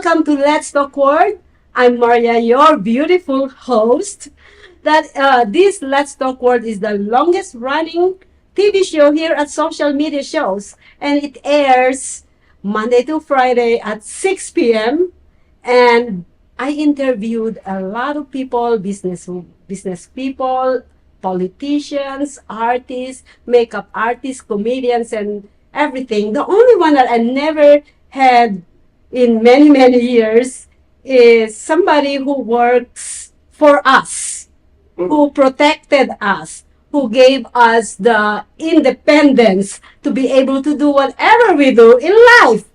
welcome to Let's Talk World. I'm Maria, your beautiful host. This Let's Talk World is the longest running TV show here at Social Media Shows, and it airs Monday to Friday at 6 p.m. And I interviewed a lot of people, business people, politicians, artists, makeup artists, comedians, and everything. The only one that I never had in many, many years is somebody who works for us, who protected us, who gave us the independence to be able to do whatever we do in life.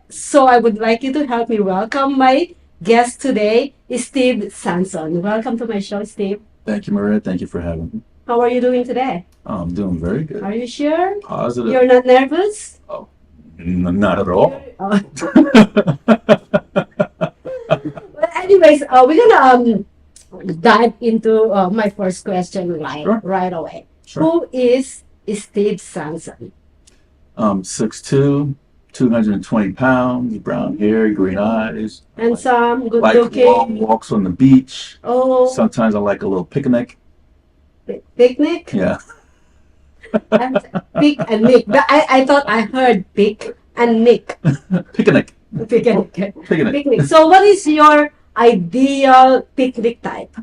So I would like you to help me welcome my guest today, Steve Sanson. Welcome to my show, Steve. Thank you, Maria. Thank you for having me. How are you doing today? Oh, I'm doing very good. Are you sure? Positive. You're not nervous? Oh, not at all. Well, anyways, we're gonna dive into my first question right away. Sure. Who is Steve Sanson? 6'2", 220 pounds, brown hair, green eyes. Handsome, good Like looking. long walks on the beach. Oh, Sometimes I like a little picnic. picnic? Yeah. And pick and Nick. But I thought I heard pick and Nick. Picnic. Picnic. Picnic. Picnic. So what is your ideal picnic type?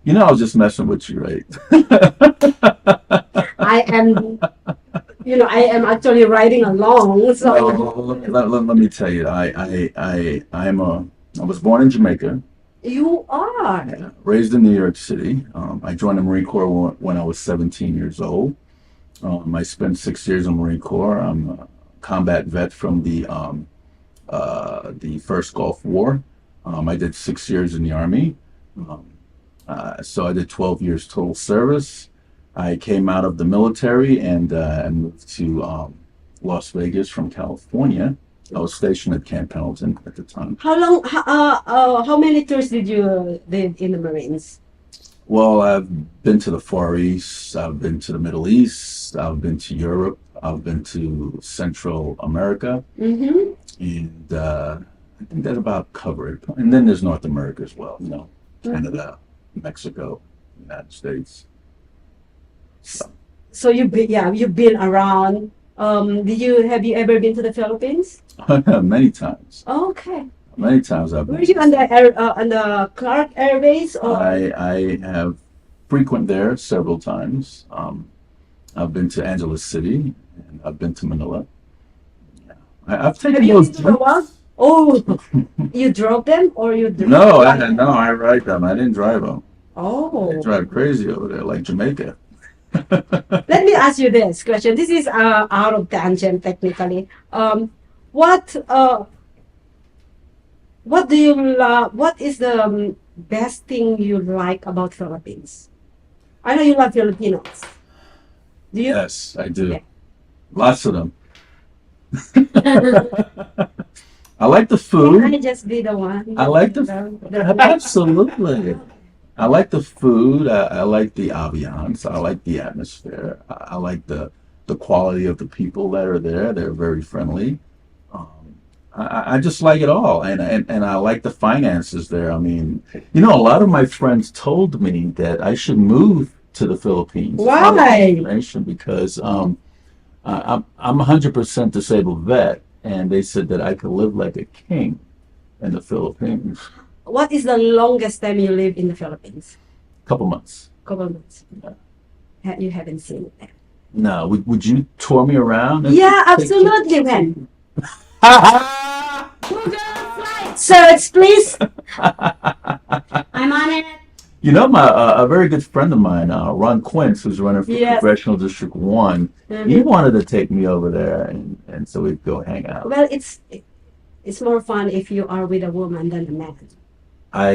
You know, I was just messing with you, right? I am actually riding along. So Let me tell you, I was born in Jamaica. you are. Yeah, raised in New York City. I joined the Marine Corps when I was 17 years old. I spent 6 years in the Marine Corps. I'm a combat vet from the first Gulf War. I did 6 years in the Army. So I did 12 years total service. I came out of the military and moved to Las Vegas from California. I was stationed at Camp Pendleton at the time. How many tours did you did in the Marines? Well, I've been to the Far East, I've been to the Middle East, I've been to Europe, I've been to Central America, Mm-hmm. and I think that about covered. And then there's North America as well, Canada, Mexico, United States. So you've been around. Have you ever been to the Philippines? Many times. Okay. Many times I've Were been. you on the Clark Air Base or? I have frequent there several times. I've been to Angeles City and I've been to Manila. Yeah. I've taken Have you those. been to the what? Oh, you drove them or you drove? No, I ride them. I didn't drive them. Oh. They drive crazy over there, like Jamaica. Let me ask you this question. This is out of tangent technically. What do you love? What is the best thing you like about Philippines? I know you love Filipinos. Do you? Yes, I do. Yeah. Lots of them. I like the Can I food. just be the one? I like the the Absolutely. I like the food. I like the ambiance. I like the atmosphere. I like the quality of the people that are there. They're very friendly. I just like it all, and I like the finances there. I mean, a lot of my friends told me that I should move to the Philippines. Why? Because I'm a 100% disabled vet, and they said that I could live like a king in the Philippines. What is the longest time you live in the Philippines? Couple months. Couple months. Yeah. You haven't seen it. No, would you tour me around? Yeah, absolutely, man. Google flight search, please. I'm on it. My a very good friend of mine, Ron Quince, who's running for Yes. Congressional District 1, he Mhm. wanted to take me over there, and so we'd go hang out. Well, it's more fun if you are with a woman than a man. I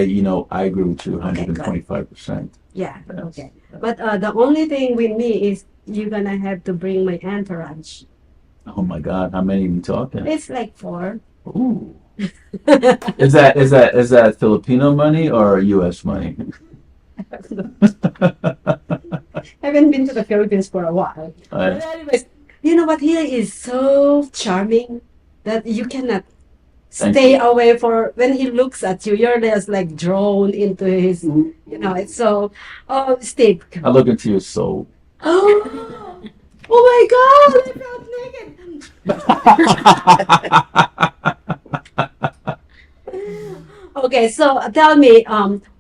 agree with you Okay, good. 125%. Yeah, Yes. okay. But the only thing with me is you're gonna have to bring my entourage. Oh my God, how many are we talking? It's like 4. Ooh. Is that Filipino money or U.S. money? Haven't been to the Philippines for a while. But anyways, you know what? Here is so charming that you cannot Thank stay you. away for when he looks at you. You're just like drawn into his, it's so. Oh, Steve. I look into your soul. Oh, oh my God! I felt naked. Okay, so tell me,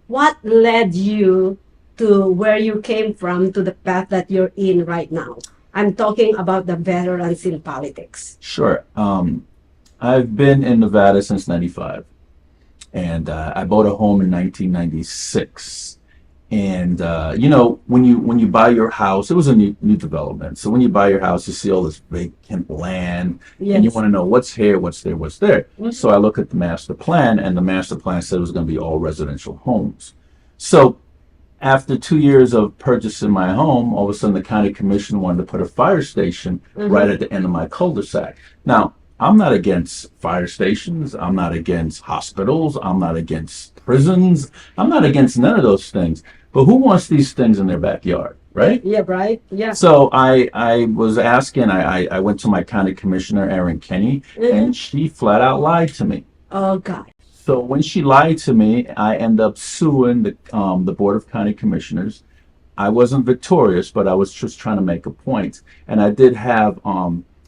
what led you to where you came from to the path that you're in right now? I'm talking about the veterans in politics. Sure. I've been in Nevada since '95, and I bought a home in 1996. And when you buy your house, it was a new development. So when you buy your house, you see all this vacant land, and you Yes. want to know what's here, what's there, what's there. Mhm. So I look at the master plan, and the master plan said it was going to be all residential homes. So after 2 years of purchasing my home, all of a sudden the county commission wanted to put a fire station right at the end of my cul-de-sac. Now, I'm not against fire stations. I'm not against hospitals. I'm not against prisons. I'm not against none of those things. But who wants these things in their backyard, right? Yeah, right? Yeah. So I was asking, I went to my county commissioner, Erin Kenny, and she flat out lied to me. Oh, God. So when she lied to me, I end up suing the Board of County Commissioners. I wasn't victorious, but I was just trying to make a point. And I did have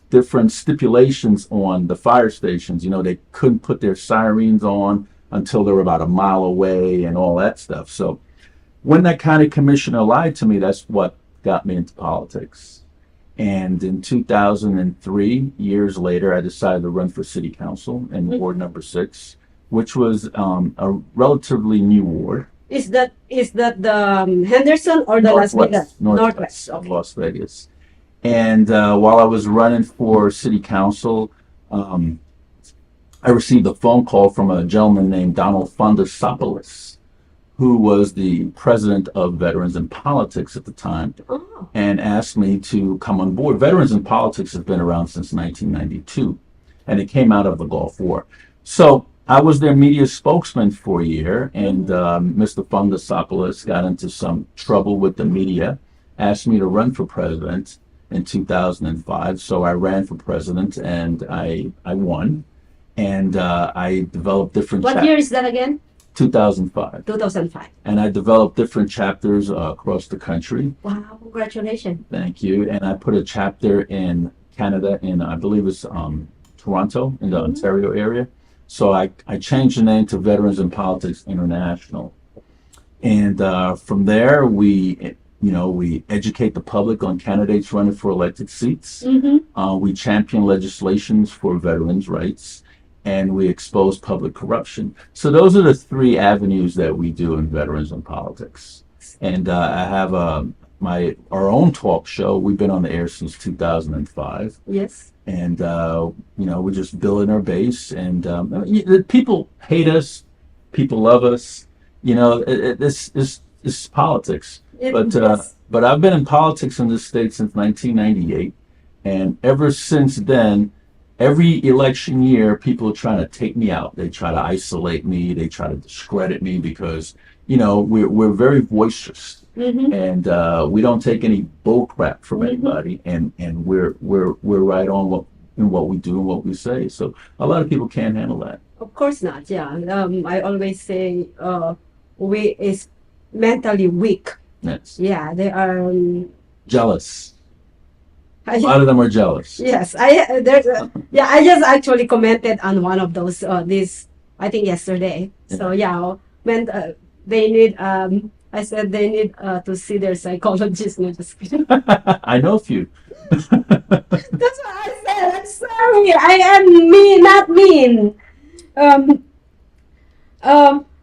different stipulations on the fire stations. You know, they couldn't put their sirens on until they were about a mile away and all that stuff. So when that county commissioner lied to me, that's what got me into politics. And in 2003, years later, I decided to run for city council in Ward number 6, which was a relatively new ward. Is that the Henderson or the Las Vegas? Northwest of Okay. Las Vegas. And while I was running for city council, I received a phone call from a gentleman named Donald Fondasopoulos, who was the president of Veterans in Politics at the time, Oh. and asked me to come on board. Veterans in Politics has been around since 1992, and it came out of the Gulf War. So I was their media spokesman for a year, and Mr. Fondasopoulos got into some trouble with the media, asked me to run for president in 2005. So I ran for president, and I won. And I developed different What year is that again? 2005. 2005. And I developed different chapters across the country. Wow, congratulations. Thank you. And I put a chapter in Canada, in I believe it's Toronto, in the Ontario area. So I changed the name to Veterans in Politics International. And from there, we educate the public on candidates running for elected seats. We champion legislations for veterans' rights, and we expose public corruption. So those are the 3 avenues that we do in Veterans in Politics. And I have our own talk show. We've been on the air since 2005. Yes. And we're just building our base. And people hate us, people love us. This is politics. But I've been in politics in this state since 1998, and ever since then, every election year, people are trying to take me out. They try to isolate me. They try to discredit me because we're very boisterous, and we don't take any bull crap from anybody, and we're right on what we do and what we say. So a lot of people can't handle that. Of course not. Yeah. I always say we is mentally weak. Yes. Yeah, they are. Jealous. A lot of them are jealous. Yes, I just actually commented on one of those I think yesterday. So when they need I said they need to see their psychologist. No, just kidding. I know a few. That's what I said. I'm sorry. I am mean, not mean.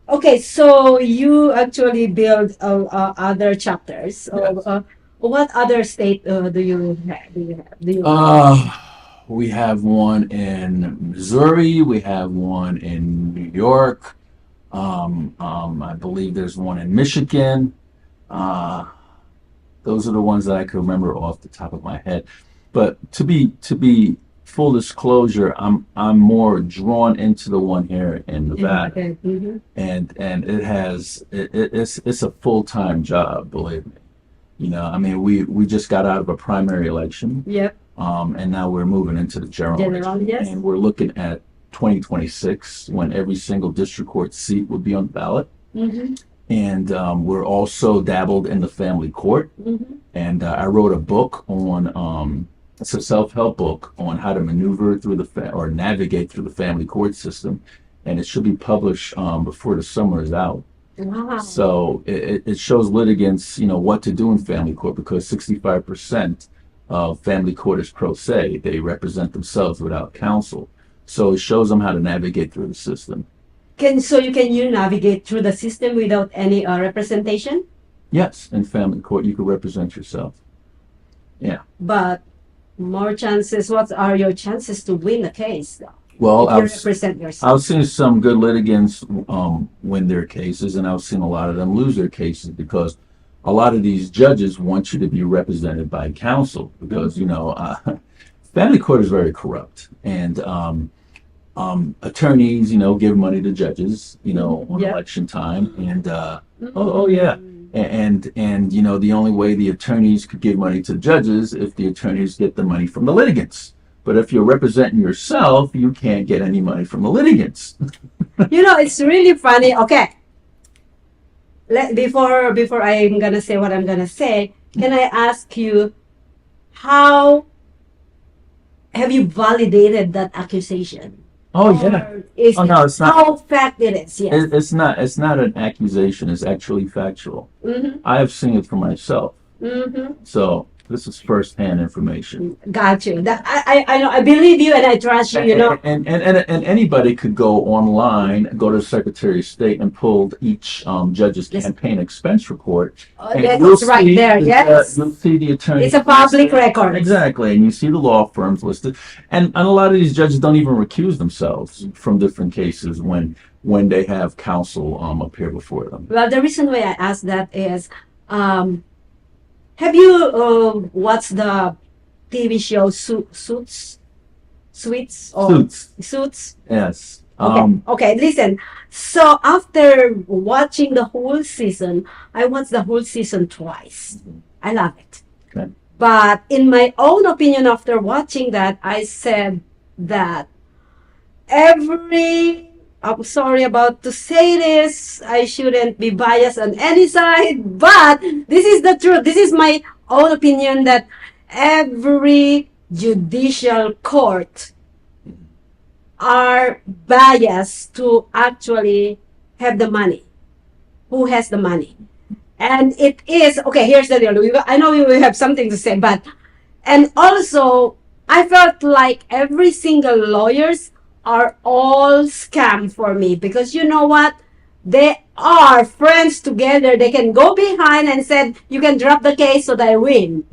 Okay, so you actually build other chapters. Yes. What other state do you have? We have one in Missouri. We have one in New York. I believe there's one in Michigan. Those are the ones that I can remember off the top of my head. But to be full disclosure, I'm more drawn into the one here in Nevada, Okay. and it's a full-time job, believe me. I mean, we just got out of a primary election. Yep. And now we're moving into the general election, Yes. and we're looking at 2026 when every single district court seat would be on the ballot. Mm-hmm. And we're also dabbled in the family court. Mm-hmm. And I wrote a book on, it's a self-help book on how to maneuver through or navigate through the family court system. And it should be published before the summer is out. Wow. So it shows litigants, what to do in family court, because 65% of family court is pro se. They represent themselves without counsel. So it shows them how to navigate through the system. So you navigate through the system without any representation? Yes, in family court, you can represent yourself. Yeah. But more chances, what are your chances to win the case, though? Well, If you represent yourself. I've seen some good litigants win their cases, and I've seen a lot of them lose their cases because a lot of these judges want you to be represented by counsel because, family court is very corrupt. And attorneys, give money to judges, on Yeah. election time. And, oh yeah. And the only way the attorneys could give money to judges if the attorneys get the money from the litigants. But if you're representing yourself, you can't get any money from the litigants. It's really funny. Okay. Before I'm gonna say what I'm gonna say, can I ask you, how have you validated that accusation? Oh yeah. Is Oh no, it's not. how fact it is? Yes. It's not. It's not an accusation. It's actually factual. Mm-hmm. I have seen it for myself. Mm-hmm. So this is first-hand information. Got you. That I know. I believe you and I trust you. And anybody could go online, go to the Secretary of State, and pull each judge's Yes. campaign expense report. And That's you'll right see there. Yes. you'll see the attorney. It's a public record. Exactly, and you see the law firms listed, and a lot of these judges don't even recuse themselves from different cases when they have counsel appear before them. Well, the reason why I asked that is, have you watched the TV show Suits? Suits? Yes. Okay, listen. So after watching the whole season, I watched the whole season twice. I love it. Okay. But in my own opinion, after watching that, I said that I'm sorry about to say this, I shouldn't be biased on any side, but this is the truth. This is my own opinion that every judicial court are biased to actually have the money. Who has the money? And it is, okay, here's the deal. I know you will have something to say, and also, I felt like every single lawyers are all scam for me, because you know what? They are friends together. They can go behind and said, you can drop the case so that I win.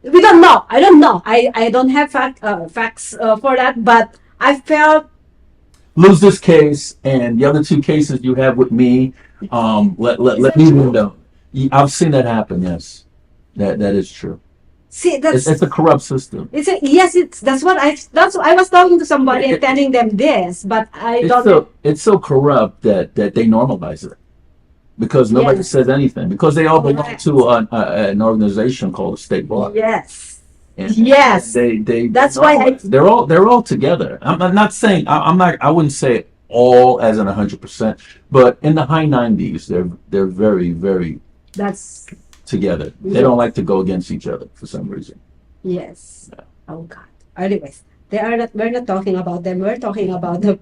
We don't know. I don't know. I don't have facts for that, but I felt Lose this case and the other two cases you have with me. Let me know. I've seen that happen. Yes, that is true. see that's It's a corrupt system. that's what I was talking to somebody and telling them this, but I don't. It's so corrupt that they normalize it because nobody Yes. says anything because they all belong Correct. to an organization called the state bar. Yes. And Yes. they That's why they're all together. I'm not saying I wouldn't say all as in 100%, but in the high 90s they're very very That's together. They don't like to go against each other for some reason. yes. Oh God. Anyways, we're not talking about them. We're talking about the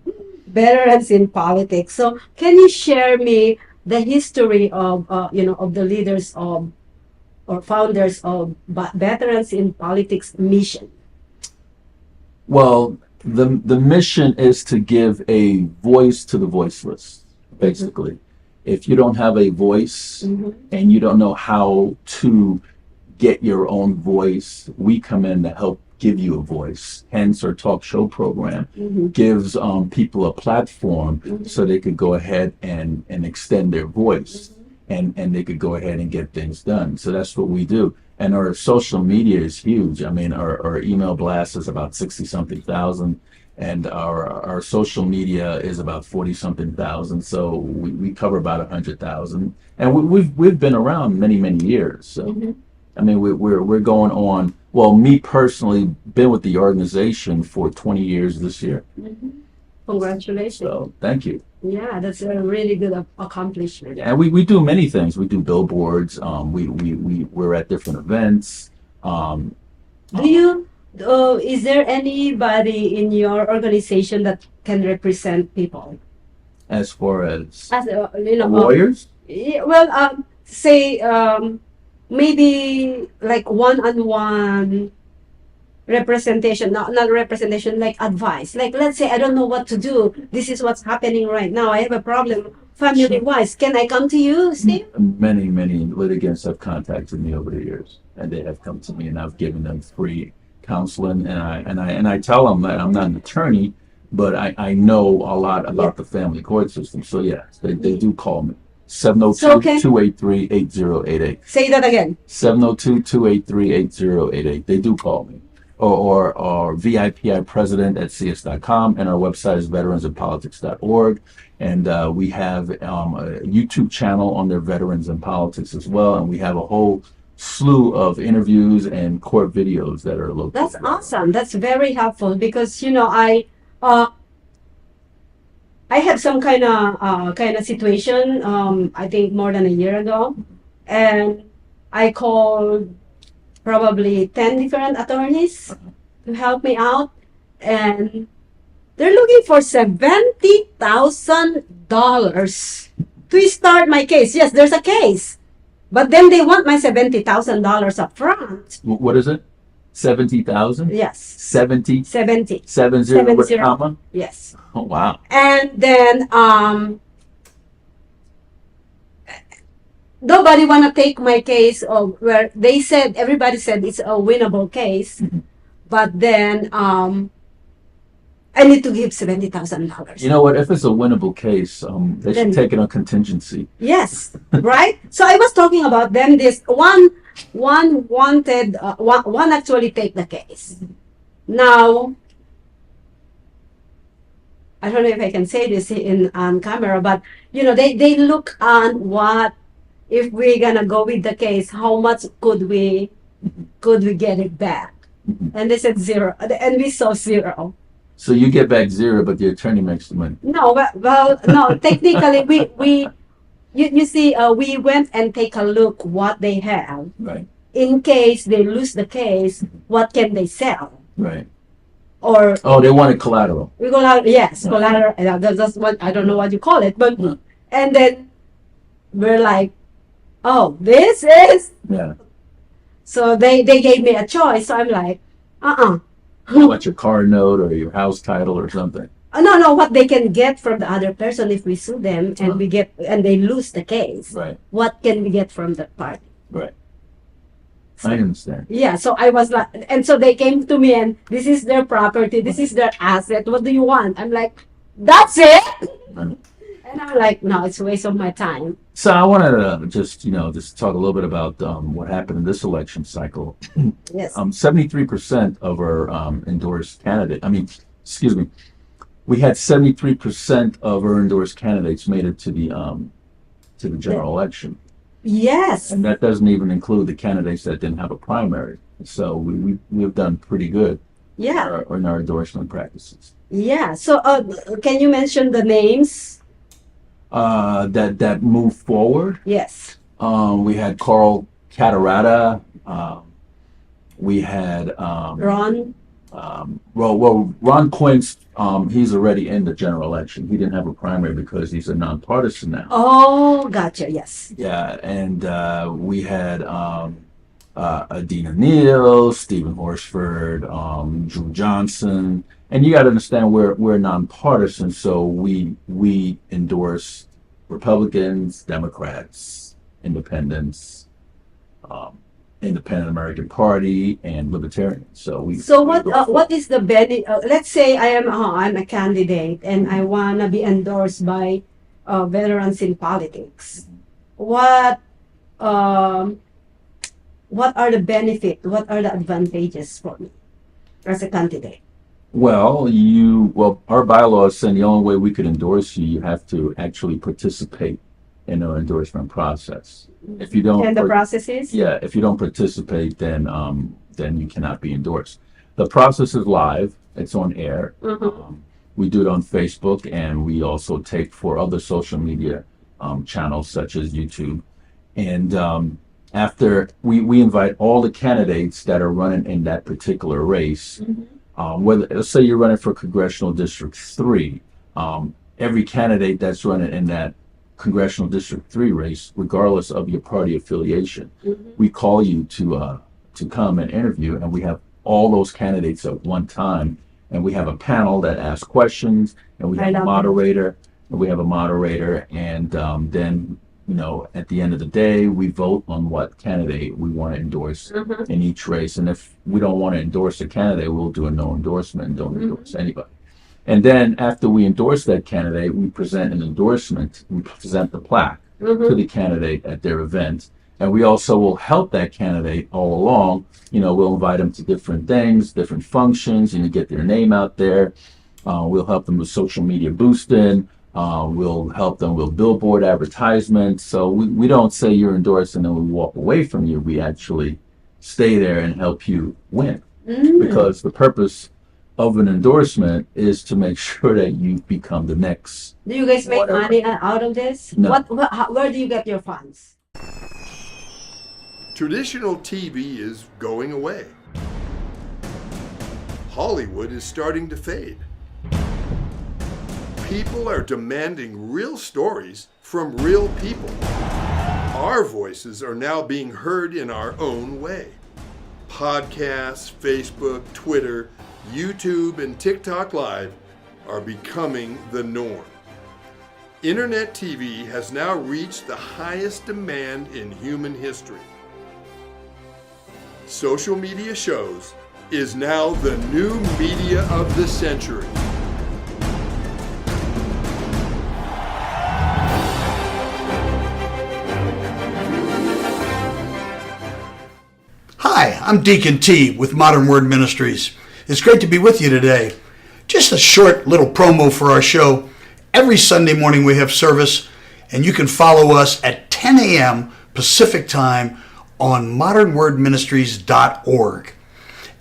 veterans in politics. So, can you share me the history of of the leaders of or founders of veterans in politics mission? Well, the mission is to give a voice to the voiceless, basically. If you don't have a voice and you don't know how to get your own voice, we come in to help give you a voice. Hence our talk show program gives people a platform so they could go ahead and extend their voice and they could go ahead and get things done. So that's what we do. And our social media is huge. I mean, our email blast is about 60-something thousand, and our social media is about 40-something thousand. So we cover about 100,000, and we've been around many years. So I mean, we're going on. Well, me personally, been with the organization for 20 years this year. Congratulations. So thank you. Yeah, that's a really good accomplishment. And we do many things. We do billboards. We're at different events. Um, Do you, is there anybody in your organization that can represent people? as far as As lawyers, yeah, well, say maybe like one-on-one representation, not representation, like advice. Like let's say I don't know what to do. This is what's happening right now. I have a problem family-wise. Can I come to you, Steve? many litigants have contacted me over the years, and they have come to me, and I've given them free counseling, and I tell them that I'm not an attorney, but I know a lot about the family court system. So yes, they do call me. So can 702-283-8088. say that again. 702-283-8088. They do call me. Or VIPI president at cs.com, and our website is veteransinpolitics.org. And we have a YouTube channel on their Veterans in Politics as well. And we have a whole slew of interviews and court videos that are located. That's awesome. That's very helpful because uh, I had some kind of situation. I think more than a year ago, and I called probably 10 different attorneys to help me out, and they're looking for $70,000 to start my case. Yes, there's a case, but then they want my $70,000 up front. What is it? 70,000? Yes, 70? 70. 70 with 70. comma? Yes. Oh, wow. And then nobody want to take my case, where they said, everybody said it's a winnable case, but then I need to give $70,000. You know what? If it's a winnable case, they should Then- take it on contingency. Yes, right. So I was talking about them. This one wanted one actually take the case. Now I don't know if I can say this in on camera, but they look on what if we're gonna go with the case, how much could we get it back? And they said zero, and we saw zero. So you get back zero, but the attorney makes the money. No, well, no. Technically, you see, we went and take a look what they have. Right. In case they lose the case, what can they sell? Right. Or Oh, they wanted collateral. we go out, yes, collateral. That's what I don't know what you call it, but and then we're like, oh, this is. Yeah. So they gave me a choice. So I'm like, What, your car note or your house title or something? No, what they can get from the other person if we sue them and they lose the case. Right. What can we get from the party? Right. I understand. Yeah, so I was like, and so they came to me and this is their property, this is their asset. What do you want? I'm like, that's it. Right. And I'm like, no, it's a waste of my time. So I wanted to just talk a little bit about what happened in this election cycle. Yes. 73% of our endorsed candidate. Excuse me. We had 73% of our endorsed candidates made it to the general election, Yes. and that doesn't even include the candidates that didn't have a primary. So we've done pretty good Yeah. in our endorsement practices. Yeah. So can you mention the names? That moved forward. Yes. We had Carl Catarata. We had Ron. Ron Quince. He's already in the general election. He didn't have a primary because he's a nonpartisan now. Oh, gotcha. Yes. Yeah, and we had Adina Neal, Stephen Horsford, Drew Johnson, and you got to understand we're nonpartisan, so we endorse Republicans, Democrats, Independents, Independent American Party, and Libertarians. So what is the benefit? Let's say I'm a candidate and I wanna be endorsed by Veterans in Politics. What are the benefits? What are the advantages for me as a candidate? Well, our bylaws say the only way we could endorse you have to actually participate in our endorsement process. If you don't, And the process is? yeah, if you don't participate, then you cannot be endorsed. The process is live; it's on air. We do it on Facebook, and we also take for other social media channels such as YouTube. And after we invite all the candidates that are running in that particular race, whether let's say you're running for Congressional District 3, every candidate that's running in that Congressional District 3 race, regardless of your party affiliation, we call you to come and interview, and we have all those candidates at one time, and we have a panel that asks questions, and we have a moderator, and then at the end of the day, we vote on what candidate we want to endorse in each race. And if we don't want to endorse a candidate, we'll do a no endorsement and don't endorse anybody. And then after we endorse that candidate, we present an endorsement. We present the plaque to the candidate at their event. And we also will help that candidate all along. We'll invite them to different things, different functions, get their name out there. We'll help them with social media boosting. We'll help them with billboard advertisements. So we don't say you're endorsed and then we walk away from you. We actually stay there and help you win. Because the purpose of an endorsement is to make sure that you become the next. Do you guys make money out of this? No. Where do you get your funds? Traditional TV is going away. Hollywood is starting to fade. People are demanding real stories from real people. Our voices are now being heard in our own way. Podcasts, Facebook, Twitter, YouTube, and TikTok Live are becoming the norm. Internet TV has now reached the highest demand in human history. Social media shows is now the new media of the century. Hi, I'm Deacon T with Modern Word Ministries. It's great to be with you today. Just a short little promo for our show. Every Sunday morning we have service, and you can follow us at 10 a.m. Pacific Time on modernwordministries.org.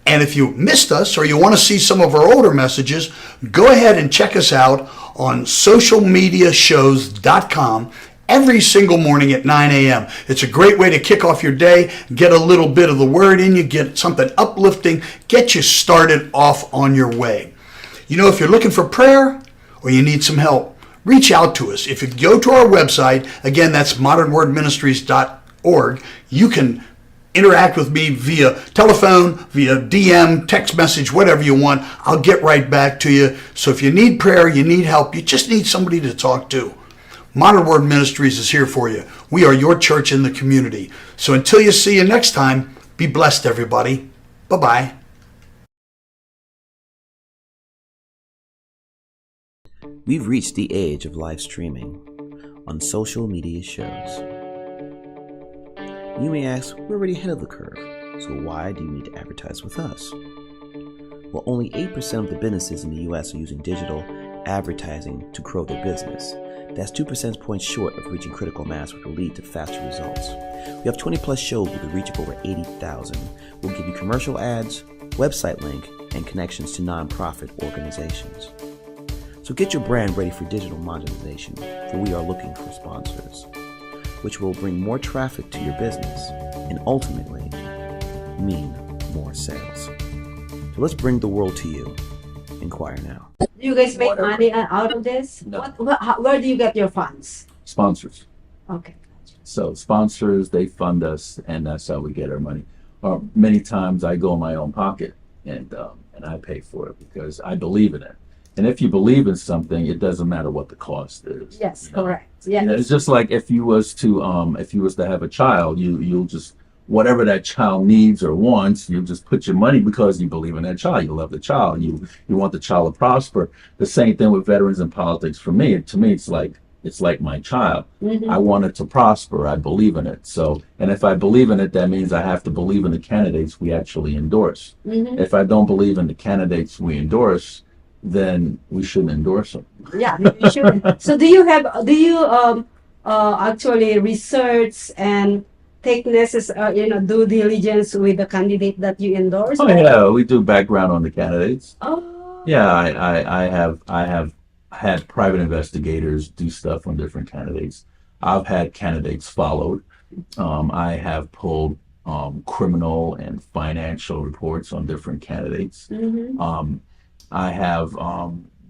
And if you missed us or you want to see some of our older messages, go ahead and check us out on socialmediashows.com every single morning at 9 a.m. It's a great way to kick off your day, get a little bit of the word in you, get something uplifting, get you started off on your way. If you're looking for prayer or you need some help, reach out to us. If you go to our website, again, that's modernwordministries.org, you can interact with me via telephone, via DM, text message, whatever you want. I'll get right back to you. So if you need prayer, you need help, you just need somebody to talk to, Modern Word Ministries is here for you. We are your church in the community. So until you see you next time, be blessed, everybody. Bye-bye. We've reached the age of live streaming on social media shows. You may ask, we're already ahead of the curve, so why do you need to advertise with us? Well, only 8% of the businesses in the U.S. are using digital advertising to grow their business. That's 2 percentage points short of reaching critical mass, which will lead to faster results. We have 20 plus shows with a reach of over 80,000. We'll give you commercial ads, website link, and connections to nonprofit organizations. So get your brand ready for digital monetization, for we are looking for sponsors, which will bring more traffic to your business and ultimately mean more sales. So let's bring the world to you. Inquire now. Do you guys make money out of this? No. Where do you get your funds? Sponsors. Okay. So sponsors, they fund us, and that's how we get our money. Many times I go in my own pocket and I pay for it because I believe in it. And if you believe in something, it doesn't matter what the cost is. Yes, correct. Yeah. It's just like if you was to have a child, you'll just, whatever that child needs or wants, you just put your money because you believe in that child. You love the child. You want the child to prosper. The same thing with veterans in politics. For me, it's like my child. Mm-hmm. I want it to prosper. I believe in it. So, and if I believe in it, that means I have to believe in the candidates we actually endorse. Mm-hmm. If I don't believe in the candidates we endorse, then we shouldn't endorse them. Yeah, you should. So do you actually research and take due diligence with the candidate that you endorse? Oh yeah, we do background on the candidates. Oh, Yeah, I have had private investigators do stuff on different candidates. I've had candidates followed. I have pulled criminal and financial reports on different candidates. Mm-hmm. I have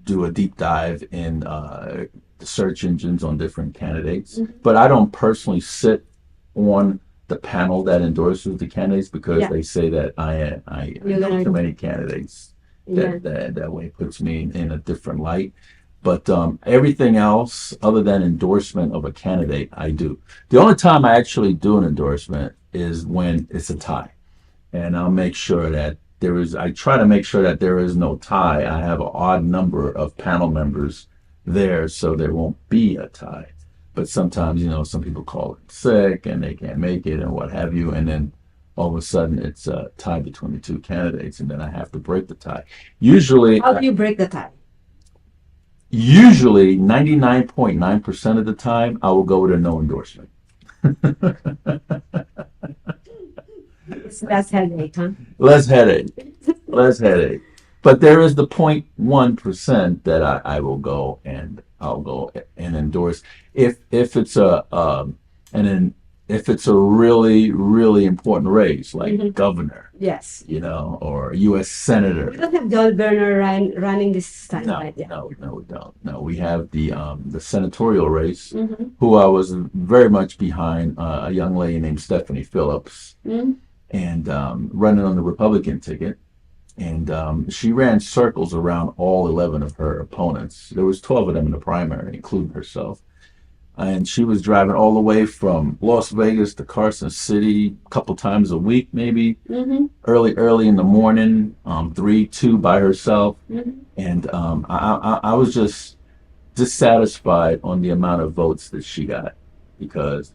do a deep dive in the search engines on different candidates, Mm-hmm. but I don't personally sit on the panel that endorses the candidates because Yeah. they say that I You're know too gonna, many candidates. yeah. That way puts me in a different light. But everything else, other than endorsement of a candidate, I do. The only time I actually do an endorsement is when it's a tie, and I'll make sure that there is. I try to make sure that there is no tie. I have an odd number of panel members there, so there won't be a tie. But sometimes, some people call it sick and they can't make it and what have you, and then all of a sudden it's a tie between the two candidates, and then I have to break the tie. Usually, How do you break the tie? Usually 99.9% of the time, I will go with a no endorsement. It's less headache, huh? Less headache, less headache. But there is the 0.1% that I will go and I'll go and endorse if it's an if it's a really really important race like Mm-hmm. governor, Yes. or U.S. senator. We don't have Governor running this time, No, right? Yeah. no, we don't. No, we have the senatorial race, Mm-hmm. who I was very much behind, a young lady named Stephanie Phillips, Mm-hmm. and running on the Republican ticket. And she ran circles around all 11 of her opponents. There was 12 of them in the primary, including herself. And she was driving all the way from Las Vegas to Carson City a couple times a week, maybe Mm-hmm. early in the morning, 3, 2 by herself. Mm-hmm. And I was just dissatisfied on the amount of votes that she got because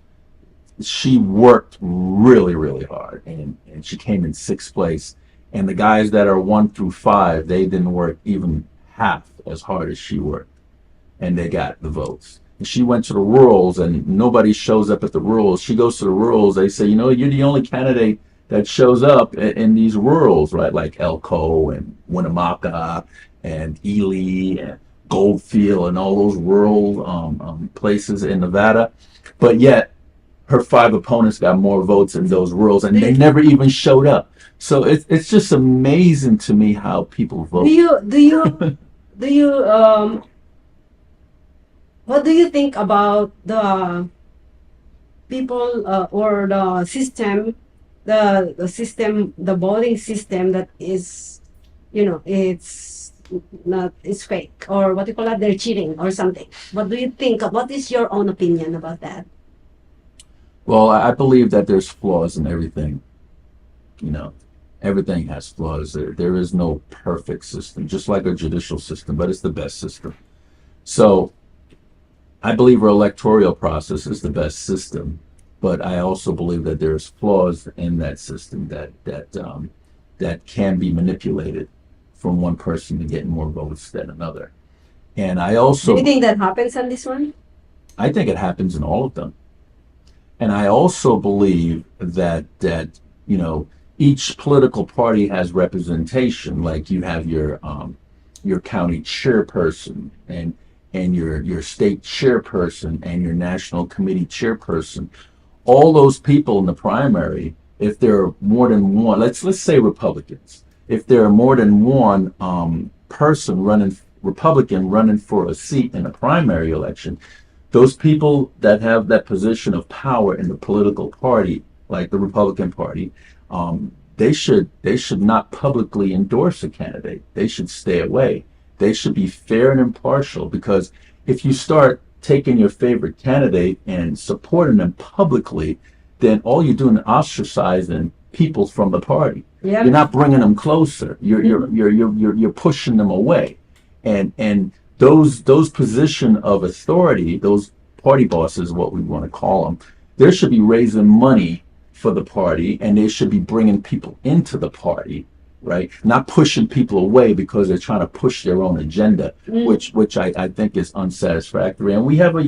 she worked really, really hard, and she came in sixth place. And the guys that are 1 through 5, they didn't work even half as hard as she worked, and they got the votes. And she went to the rurals, and nobody shows up at the rurals. She goes to the rurals. They say, you're the only candidate that shows up in these rurals, right? Like Elko and Winnemucca and Ely and Goldfield and all those rural places in Nevada. But yet, her 5 opponents got more votes in those rurals, and they never even showed up. So it's just amazing to me how people vote. Do you what do you think about the people or the system, the voting system that is, it's fake, or what do you call that? They're cheating or something. What do you think? What is your own opinion about that? Well, I believe that there's flaws in everything. Everything has flaws. There is no perfect system, just like a judicial system, but it's the best system. So I believe our electoral process is the best system, but I also believe that there's flaws in that system that can be manipulated from one person to get more votes than another. And Do you think that happens on this one? I think it happens in all of them. And I also believe that each political party has representation. Like you have your county chairperson and your state chairperson and your national committee chairperson. All those people in the primary, if there are more than one, let's say Republicans, if there are more than one Republican running for a seat in a primary election, those people that have that position of power in the political party, like the Republican Party, they should not publicly endorse a candidate. They should stay away. They should be fair and impartial, because if you start taking your favorite candidate and supporting them publicly, then all you're doing is ostracizing people from the party. Yeah. You're not bringing them closer. You're pushing them away, and those position of authority, those party bosses, what we want to call them, they should be raising money for the party, and they should be bringing people into the party, right? Not pushing people away because they're trying to push their own agenda, which I think is unsatisfactory. And we have a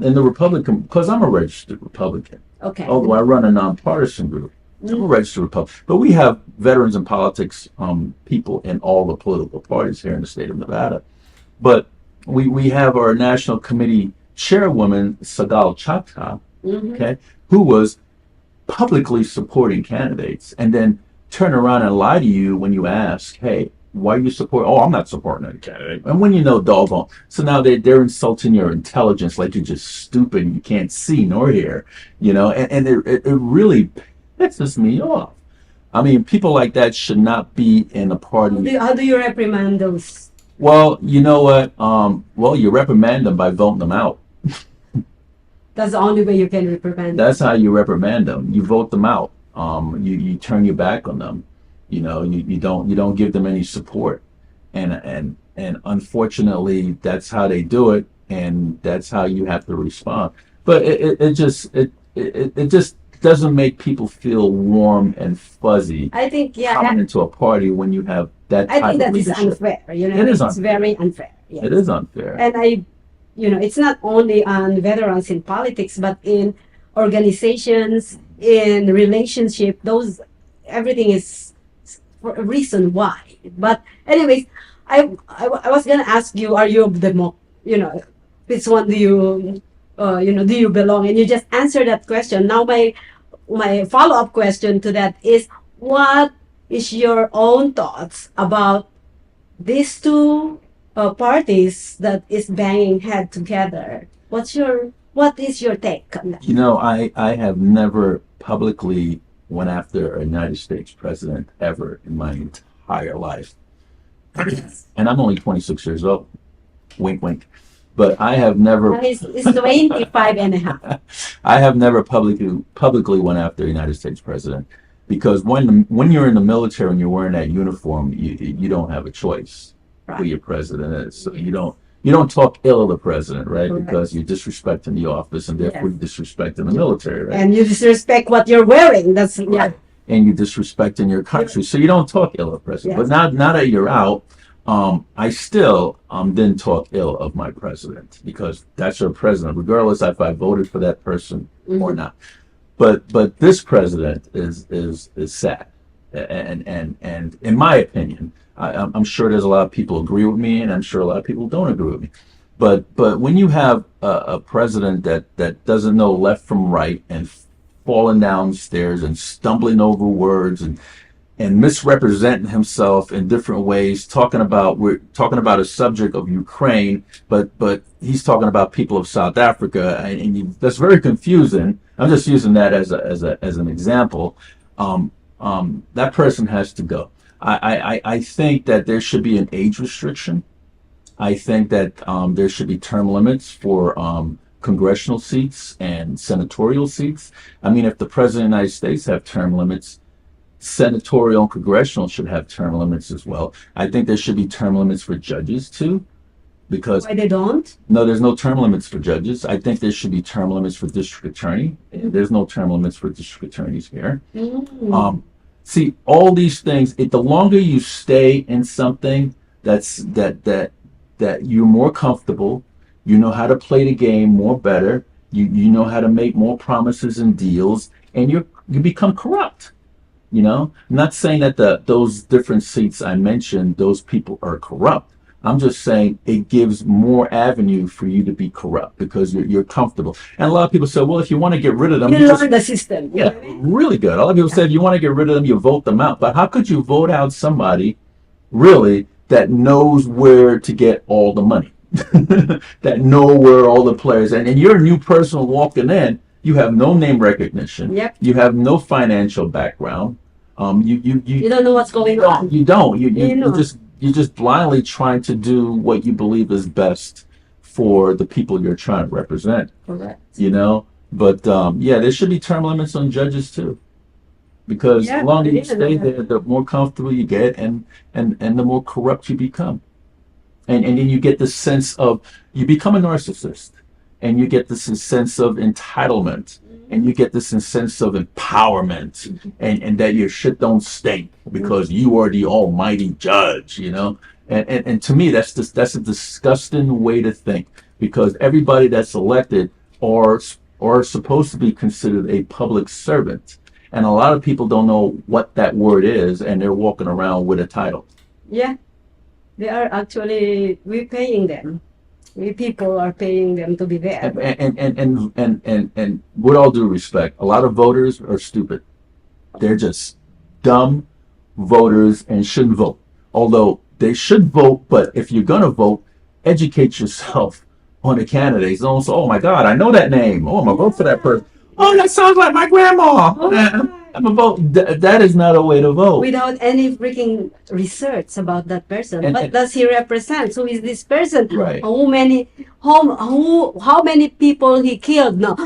in the Republican, because I'm a registered Republican, Okay. although I run a nonpartisan group. We're registered Republican. But we have veterans in politics, people in all the political parties here in the state of Nevada. But we have our national committee chairwoman, Sagal Chakta, okay, who was publicly supporting candidates and then turn around and lie to you when you ask, hey, why you support? Oh, I'm not supporting any candidate. And when you know doggone, so now they're insulting your intelligence like you're just stupid and you can't see nor hear, and it really pisses me off. I mean, people like that should not be in a party. How do you reprimand those? Well, you know what? You reprimand them by voting them out. That's the only way you can reprimand. That's how you reprimand them. You vote them out. You turn your back on them. You don't give them any support. And unfortunately, that's how they do it, and that's how you have to respond. But it just doesn't make people feel warm and fuzzy. I think coming into a party when you have that type of leadership. I think that is unfair. It is it's very unfair. Yes. It is unfair. And it's not only on veterans in politics, but in organizations, in relationship. Everything is for a reason why. But anyways, I was gonna ask you, are you which one do you do you belong? And you just answered that question. Now my follow-up question to that is, what is your own thoughts about these two parties that is banging head together? What is your take on that? I have never publicly went after a United States president ever in my entire life. And I'm only 26 years old. Wink, wink. But I have never. It's 25 and a half. I have never publicly went after a United States president, because when you're in the military and you're wearing that uniform, you don't have a choice who your president is. So you don't talk ill of the president, right? Correct. Because you're disrespecting the office, and therefore you're disrespecting the military, right? And you disrespect what you're wearing. That's right. And you're disrespecting your country, so you don't talk ill of the president. Yes. But now that you're out, I still didn't talk ill of my president, because that's your president, regardless if I voted for that person or not. But this president is sad, and in my opinion, I'm sure there's a lot of people agree with me, and I'm sure a lot of people don't agree with me. But when you have a president that doesn't know left from right, and falling downstairs and stumbling over words and misrepresenting himself in different ways, we're talking about a subject of Ukraine, but he's talking about people of South Africa, and that's very confusing. I'm just using that as an example. That person has to go. I think that there should be an age restriction. I think that there should be term limits for congressional seats and senatorial seats. I mean, if the president of the United States have term limits, senatorial and congressional should have term limits as well. I think there should be term limits for judges too, because why they don't? No, there's no term limits for judges. I think there should be term limits for district attorney. There's no term limits for district attorneys here. See, all these things. The longer you stay in something that you're more comfortable, you know how to play the game more better. You know how to make more promises and deals, and you become corrupt. I'm not saying that those different seats I mentioned, those people are corrupt. I'm just saying it gives more avenue for you to be corrupt, because you're comfortable. And a lot of people say, well, if you want to get rid of them, you learn the system. Yeah, really good. A lot of people say if you want to get rid of them, you vote them out. But how could you vote out somebody really that knows where to get all the money, that know where all the players, and you're a new person walking in, you have no name recognition. Yep. You have no financial background. You don't know what's going on. You don't. You're just blindly trying to do what you believe is best for the people you're trying to represent. Correct. But there should be term limits on judges too, because the longer you stay there, the more comfortable you get, and the more corrupt you become, and then you get the sense of, you become a narcissist, and you get this sense of entitlement. And you get this sense of empowerment, and that your shit don't stink because you are the almighty judge, And to me, that's a disgusting way to think, because everybody that's elected are supposed to be considered a public servant, And a lot of people don't know what that word is, and they're walking around with a title. Yeah, they are actually, we're paying them. We people are paying them to be there. And with all due respect, a lot of voters are stupid. They're just dumb voters and shouldn't vote. Although they should vote, but if you're gonna vote, educate yourself on the candidates. Don't say, "Oh my God, I know that name. Oh, I'm gonna vote for that person. Oh, that sounds like my grandma. I'm gonna vote." That is not a way to vote. Without any freaking research about that person. And- What does he represent? Who is this person? Right. How many people he killed? No.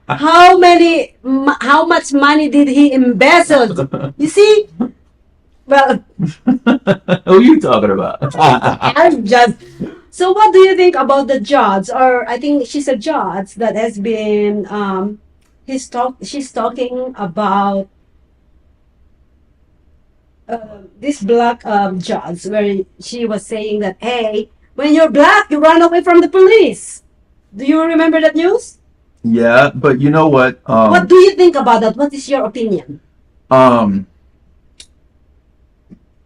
How much money did he embezzle? You see? Well, Who are you talking about? I'm just. So, what do you think about the judge? Or I think she's a judge that has been. She's talking about this black judge, where she was saying that, hey, when you're black, you run away from the police. Do you remember that news? Yeah, but you know what? What do you think about that? What is your opinion?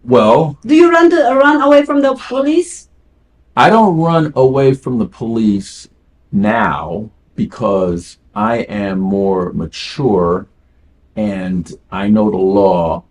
Well, Do you run away from the police? I don't run away from the police now because I am more mature and I know the law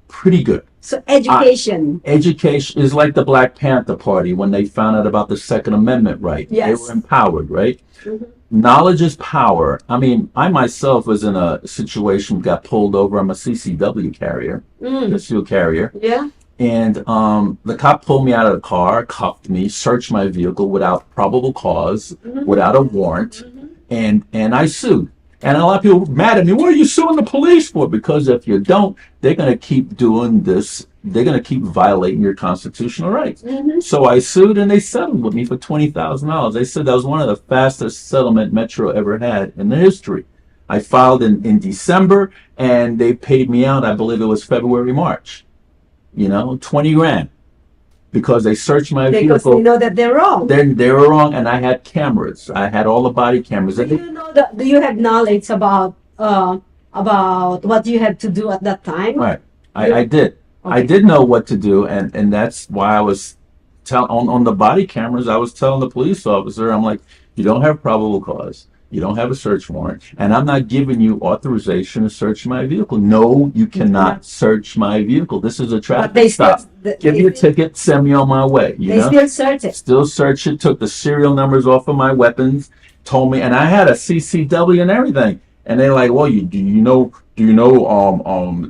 pretty good. So education. Education is like the Black Panther Party when they found out about the Second Amendment right. Yes. They were empowered, right? Mhm. Knowledge is power. I mean, I myself was in a situation, got pulled over. I'm a CCW carrier, concealed carrier. Yeah. And the cop pulled me out of the car, cuffed me, searched my vehicle without probable cause, without a warrant, and I sued. And a lot of people were mad at me. What are you suing the police for? Because if you don't, they're going to keep doing this. They're going to keep violating your constitutional rights. So I sued, and they settled with me for $20,000. They said that was one of the fastest settlement Metro ever had in the history. I filed in December, and they paid me out. I believe it was February, March. 20 grand, because they searched my Because vehicle. they know that they're wrong. Then they were wrong, and I had cameras. I had all the body cameras. Do you have knowledge about what you had to do at that time? Right, I did. I did know what to do, and that's why I was on the body cameras. I was telling the police officer, I'm like, you don't have probable cause. You don't have a search warrant, and I'm not giving you authorization to search my vehicle. No, you cannot search my vehicle. This is a traffic stop. Give me a ticket, send me on my way. They still search it. Still search it, took the serial numbers off of my weapons, told me, and I had a CCW and everything. And they're like, well, do you know,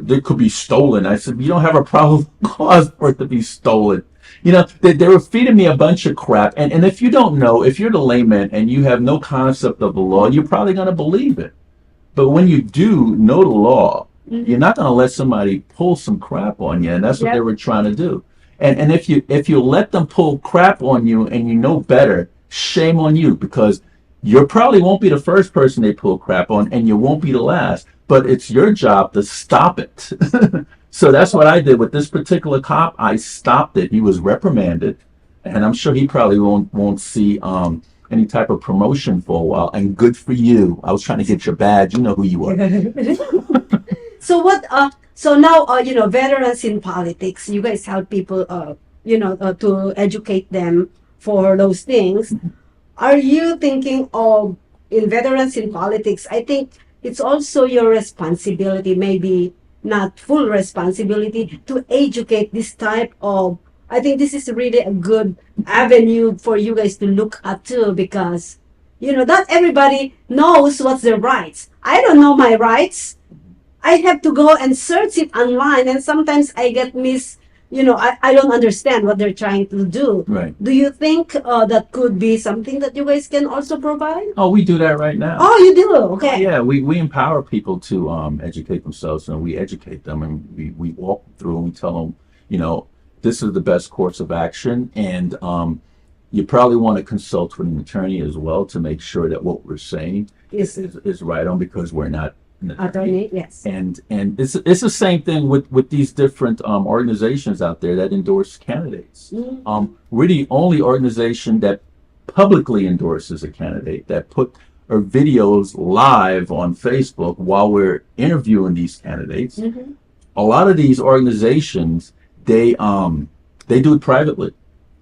they could be stolen. I said, you don't have a probable cause for it to be stolen. They were feeding me a bunch of crap. And if you don't know, if you're the layman and you have no concept of the law, you're probably going to believe it. But when you do know the law, you're not going to let somebody pull some crap on you. And that's what they were trying to do. And if you let them pull crap on you and you know better, shame on you, because you probably won't be the first person they pull crap on, and you won't be the last. But it's your job to stop it. So that's what I did with this particular cop. I stopped it. He was reprimanded, and I'm sure he probably won't see any type of promotion for a while. And good for you. I was trying to get your badge. You know who you are. So what? So now veterans in politics. You guys help people, to educate them for those things. Are you thinking of in veterans in politics? I think it's also your responsibility, maybe not full responsibility, to educate this type of. I think this is really a good avenue for you guys to look at too, because not everybody knows what's their rights. I don't know my rights. I have to go and search it online, and sometimes I get I don't understand what they're trying to do. Right. Do you think that could be something that you guys can also provide? Oh, we do that right now. Oh, you do? Okay. Yeah, we empower people to educate themselves, and we educate them, and we walk through and we tell them, this is the best course of action, and you probably want to consult with an attorney as well to make sure that what we're saying is right on, because we're not an attorney. Yes. And it's the same thing with these different organizations out there that endorse candidates. We're the only organization that publicly endorses a candidate, that put or videos live on Facebook while we're interviewing these candidates. Mm-hmm. A lot of these organizations, they do it privately.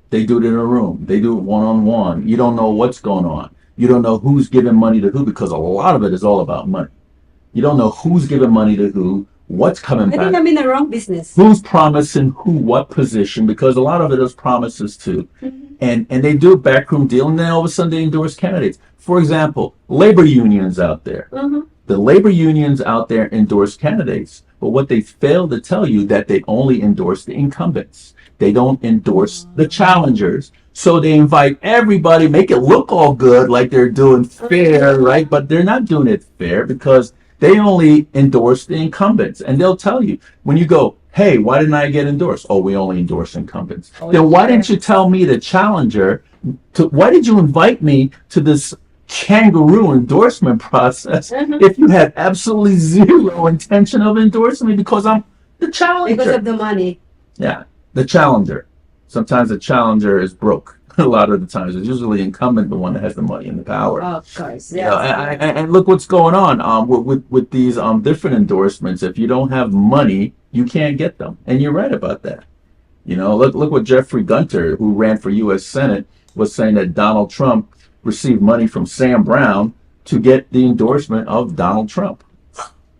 They do it in a room. They do it one-on-one. You don't know what's going on. You don't know who's giving money to who, because a lot of it is all about money. You don't know who's giving money to who, what's coming I back. think I'm in the wrong business. Who's promising who what position, because a lot of it is promises too. Mm-hmm. And they do a backroom deal, and then all of a sudden they endorse candidates. For example, labor unions out there. Mm-hmm. The labor unions out there endorse candidates, but what they fail to tell you that they only endorse the incumbents. They don't endorse the challengers. So they invite everybody, make it look all good, like they're doing fair, right? But they're not doing it fair, because they only endorse the incumbents. And they'll tell you, when you go, hey, why didn't I get endorsed? Oh, we only endorse incumbents. Then why didn't you tell me, the challenger, why did you invite me to this kangaroo endorsement process if you had absolutely zero intention of endorsing me? Because I'm the challenger. Because of the money. Yeah, the challenger. Sometimes the challenger is broke. A lot of the times, it's usually the incumbent, the one that has the money and the power. Of course, You know, and look what's going on with these different endorsements. If you don't have money, you can't get them, and you're right about that. You know, look what Jeffrey Gunter, who ran for U.S. Senate, was saying, that Donald Trump received money from Sam Brown to get the endorsement of Donald Trump.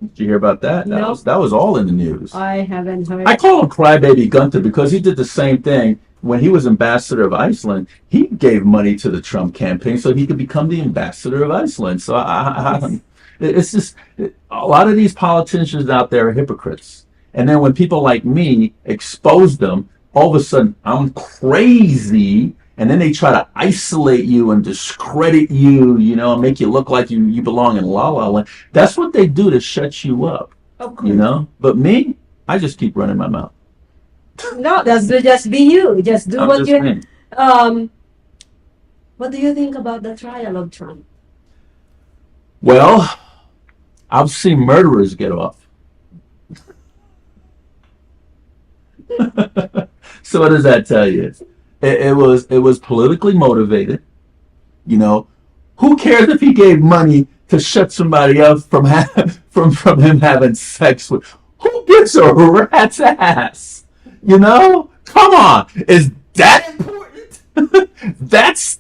Did you hear about that? No. That was all in the news. I haven't heard. I call him Crybaby Gunter because he did the same thing when he was ambassador of Iceland. He gave money to the Trump campaign so he could become the ambassador of Iceland. So it's just, a lot of these politicians out there are hypocrites. And then when people like me expose them, all of a sudden I'm crazy. And then they try to isolate you and discredit you, you know, and make you look like you belong in La La Land. That's what they do to shut you up, Of course. you know. But me, I just keep running my mouth. No, just be you. Just do I'm what just you. me. What do you think about the trial of Trump? Well, I've seen murderers get off. So what does that tell you? It was politically motivated. You know, who cares if he gave money to shut somebody up from from him having sex with? Who gives a rat's ass? You know, come on, is that important? that's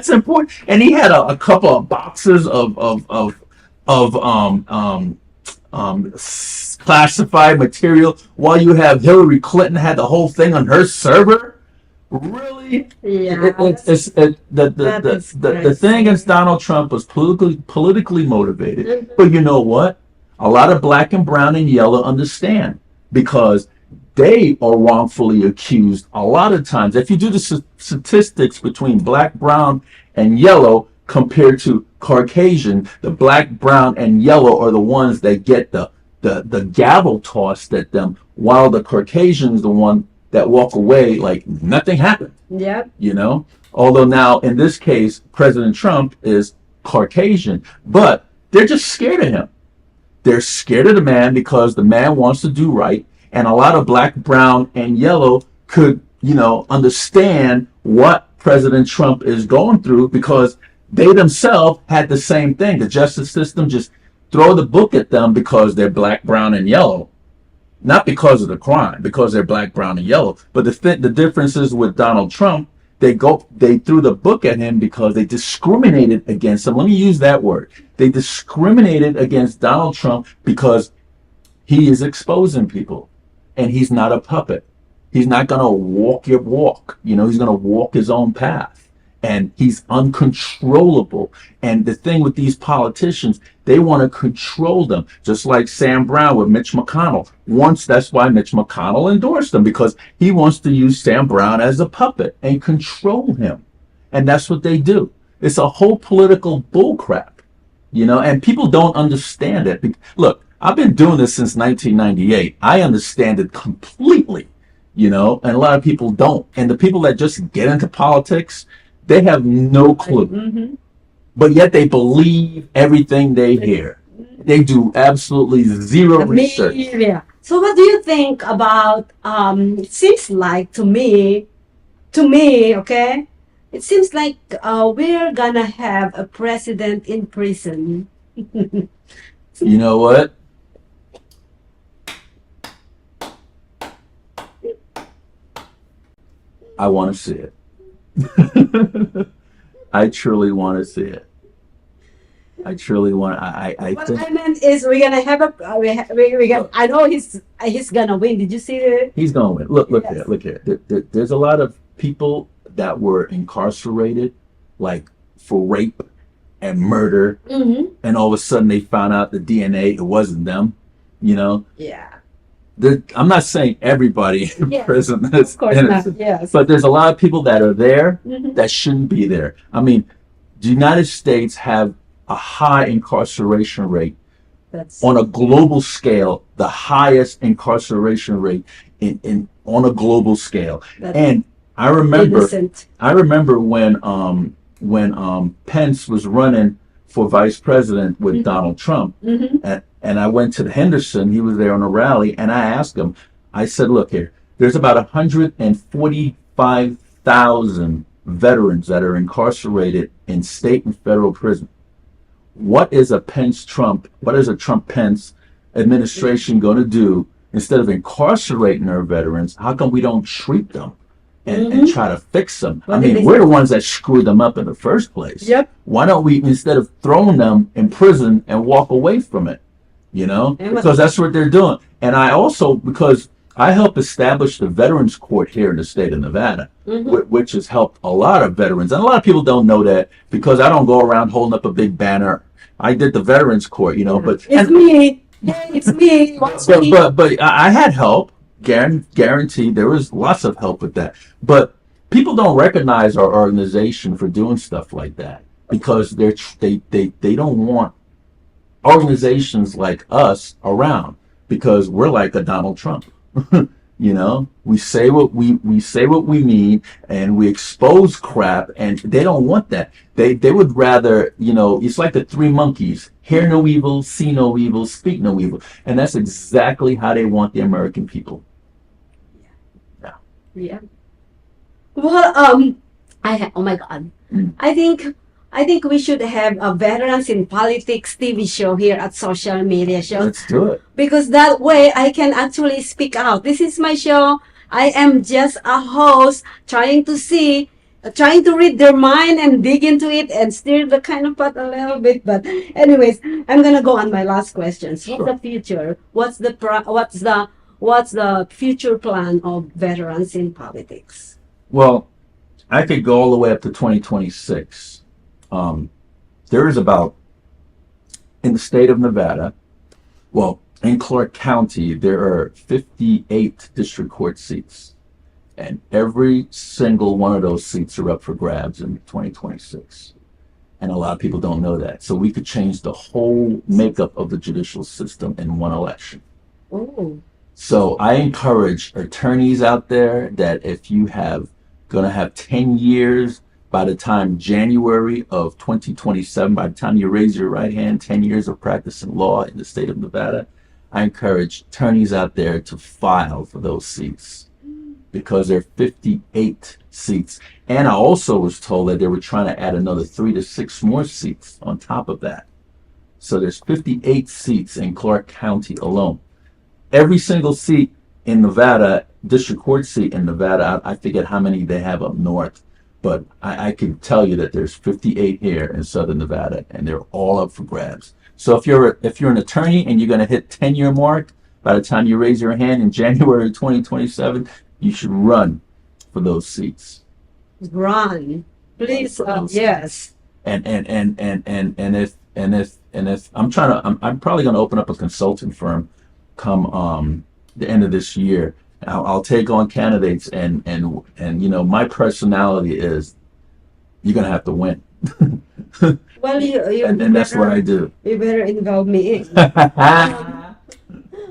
important. And he had a couple of boxes of classified material, while you have Hillary Clinton had the whole thing on her server. Really? Yeah. The thing against Donald Trump was politically motivated. Mm-hmm. But you know what? A lot of black and brown and yellow understand, because they are wrongfully accused a lot of times. If you do the statistics between black, brown, and yellow compared to Caucasian, the black, brown, and yellow are the ones that get the gavel tossed at them, while the Caucasian's the one that walk away like nothing happened. Yeah. You know? Although now, in this case, President Trump is Caucasian, but they're just scared of him. They're scared of the man because the man wants to do right, and a lot of black, brown, and yellow could, you know, understand what President Trump is going through, because they themselves had the same thing. The justice system just throw the book at them because they're black, brown, and yellow. Not because of the crime, because they're black, brown, and yellow. But the difference is with Donald Trump, they threw the book at him because they discriminated against him. Let me use that word. They discriminated against Donald Trump because he is exposing people, and he's not a puppet. He's not going to walk your walk. You know, he's going to walk his own path. And he's uncontrollable. And the thing with these politicians, they want to control them, just like Sam Brown with Mitch McConnell. That's why Mitch McConnell endorsed him, because he wants to use Sam Brown as a puppet and control him. And that's what they do. It's a whole political bullcrap, you know, and people don't understand it. Look, I've been doing this since 1998. I understand it completely, you know, and a lot of people don't. And the people that just get into politics, they have no clue. Mm-hmm. But yet they believe everything they hear. They do absolutely zero research. Media. So what do you think about, it seems like to me, okay, it seems like we're gonna have a president in prison. You know what? I want to see it. I truly want to see it. I truly want. I What think I meant is we're gonna have a we gonna, I know he's gonna win. Did you see the? he's going to win. Look, Yes. here, look here. There's a lot of people that were incarcerated, like for rape and murder, Mm-hmm. and all of a sudden they found out the DNA it wasn't them. You know, Yeah. I'm not saying everybody in Yes. prison is Of course innocent, not. Yes. but there's a lot of people that are there Mhm. that shouldn't be there. I mean, the United States have a high incarceration rate That's on a global scale, the highest incarceration rate in on a global scale. that's And I remember innocent. when Pence was running for vice president with Mhm. Donald Trump, Mm-hmm. and I went to Henderson. He was there on a rally, and I asked him. I said, "Look here. There's about 145,000 veterans that are incarcerated in state and federal prison. What is a Trump-Pence administration going to do instead of incarcerating our veterans? How come we don't treat them and try to fix them? What I did mean, they we're say? the ones that screwed them up in the first place. Yep. Why don't we, instead of throwing them in prison and walk away from it, you know? And what- Because that's what they're doing. And I also, because I helped establish the Veterans Court here in the state of Nevada, which has helped a lot of veterans. And a lot of people don't know that because I don't go around holding up a big banner. I did the Veterans Court, you know, but It's me. Yeah, it's me. Watch me. but I had help, guaranteed. There was lots of help with that. But people don't recognize our organization for doing stuff like that because they don't want organizations like us around because we're like a Donald Trump. You know, we say what we mean, and we expose crap, and they don't want that. They would rather, you know, it's like the three monkeys: hear no evil, see no evil, speak no evil, and that's exactly how they want the American people. Yeah. Well, oh my God. Mm. I think we should have a Veterans in Politics TV show here at Social Media Show. Let's do it. Because that way I can actually speak out. This is my show. I am just a host trying to read their mind and dig into it and steer the kind of pot a little bit. But anyways, I'm gonna go on my last questions. What's the future? What's the future plan of Veterans in Politics? Well, I could go all the way up to 2026. There is about, in the state of Nevada, well, in Clark County, there are 58 district court seats. And every single one of those seats are up for grabs in 2026. And a lot of people don't know that. So we could change the whole makeup of the judicial system in one election. Oh, So I encourage attorneys out there that if you going to have 10 years by the time January of 2027, by the time you raise your right hand, 10 years of practicing law in the state of Nevada, I encourage attorneys out there to file for those seats because there are 58 seats. And I also was told that they were trying to add another 3 to 6 more seats on top of that. So there's 58 seats in Clark County alone. Every single seat in Nevada, district court seat in Nevada, I forget how many they have up north, but I can tell you that there's 58 here in Southern Nevada, and they're all up for grabs. So if you're an attorney and you're going to hit 10-year mark by the time you raise your hand in January 2027, you should run for those seats. run, please. Yes. And if I'm probably going to open up a consulting firm come the end of this year. I'll take on candidates, and you know, my personality is you're gonna have to win. Well, you and that's what I do. You better involve me in.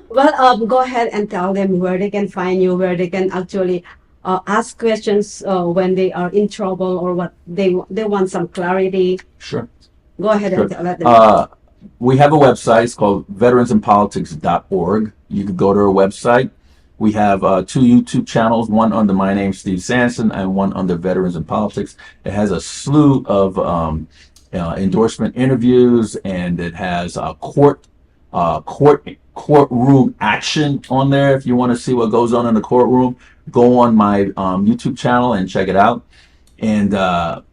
Well, go ahead and tell them where they can find you, where they can actually ask questions when they are in trouble or what they want some clarity. Sure. Go ahead Sure. and let them. We have a website. It's called veteransinpolitics.org. You could go to our website. We have 2 YouTube channels, one under my name, Steve Sanson, and one under Veterans in Politics. It has a slew of endorsement interviews, and it has courtroom action on there. If you want to see what goes on in the courtroom, go on my YouTube channel and check it out. And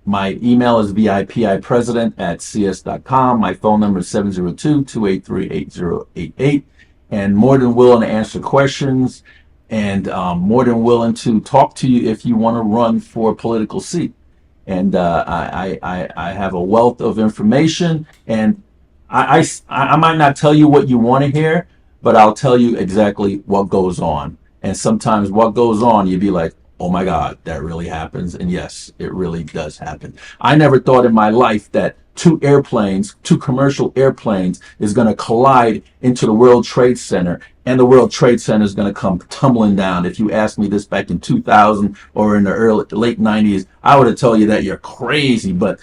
my email is vipipresident@cs.com. My phone number is 702-283-8088. And more than willing to answer questions, and more than willing to talk to you if you want to run for a political seat. And I have a wealth of information, and I might not tell you what you want to hear, but I'll tell you exactly what goes on. And sometimes what goes on, you'd be like, oh my God, that really happens. And yes, it really does happen. I never thought in my life that 2 commercial airplanes is going to collide into the World Trade Center, and the World Trade Center is going to come tumbling down. If you asked me this back in 2000 or in the late 90s, I would have told you that you're crazy, but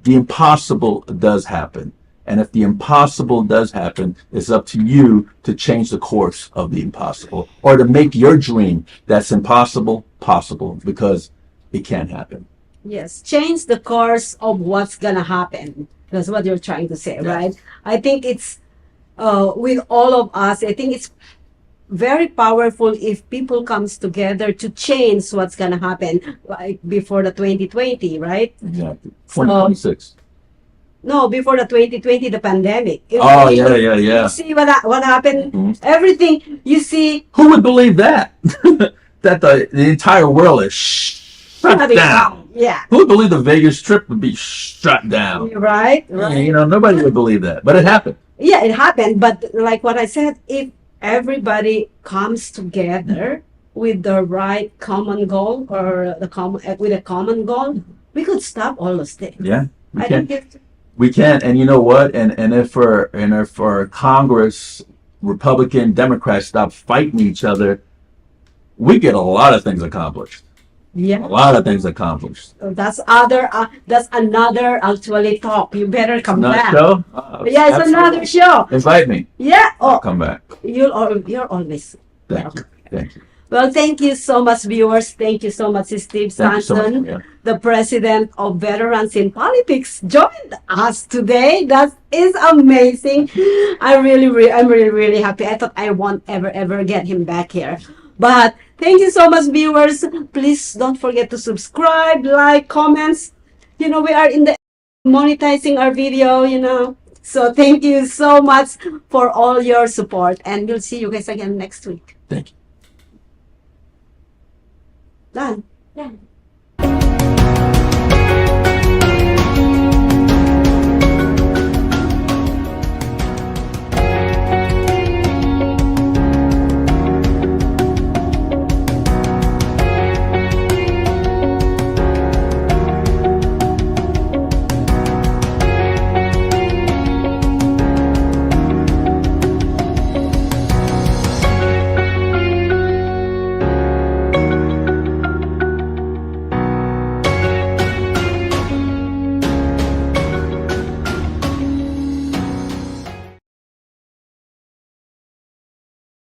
the impossible does happen. And if the impossible does happen, it's up to you to change the course of the impossible, or to make your dream that's impossible possible, because it can happen. Yes, change the course of what's gonna happen. That's what you're trying to say, right? I think it's with all of us. I think it's very powerful if people comes together to change what's gonna happen, like before the 2020, right? Exactly. 2026. No, before the 2020, the pandemic. Oh, yeah. You see what happened? Mm-hmm. Everything you see. Who would believe that? That the entire world is shut down. Yeah. Who would believe the Vegas Strip would be shut down? Right. Yeah, nobody would believe that, but it happened. Yeah, it happened. But like what I said, if everybody comes together with the right common goal, or with a common goal, we could stop all those things. Yeah, I think we can. And you know what? And if our Congress, Republican, Democrats stop fighting each other, we get a lot of things accomplished. Yeah. A lot of things accomplished. That's another actually talk. You better come back. Show? Yeah, it's another show. Invite me. Yeah. I'll come back. You're always Thank you. Thank you. Well, thank you so much, viewers. Thank you so much, Steve Sanson, the president of Veterans in Politics, joined us today. That is amazing. I'm really happy. I thought I won't ever get him back here. But thank you so much, viewers. Please don't forget to subscribe, like, comments. We are in the monetizing our video, So thank you so much for all your support. And we'll see you guys again next week. Thank you. Done.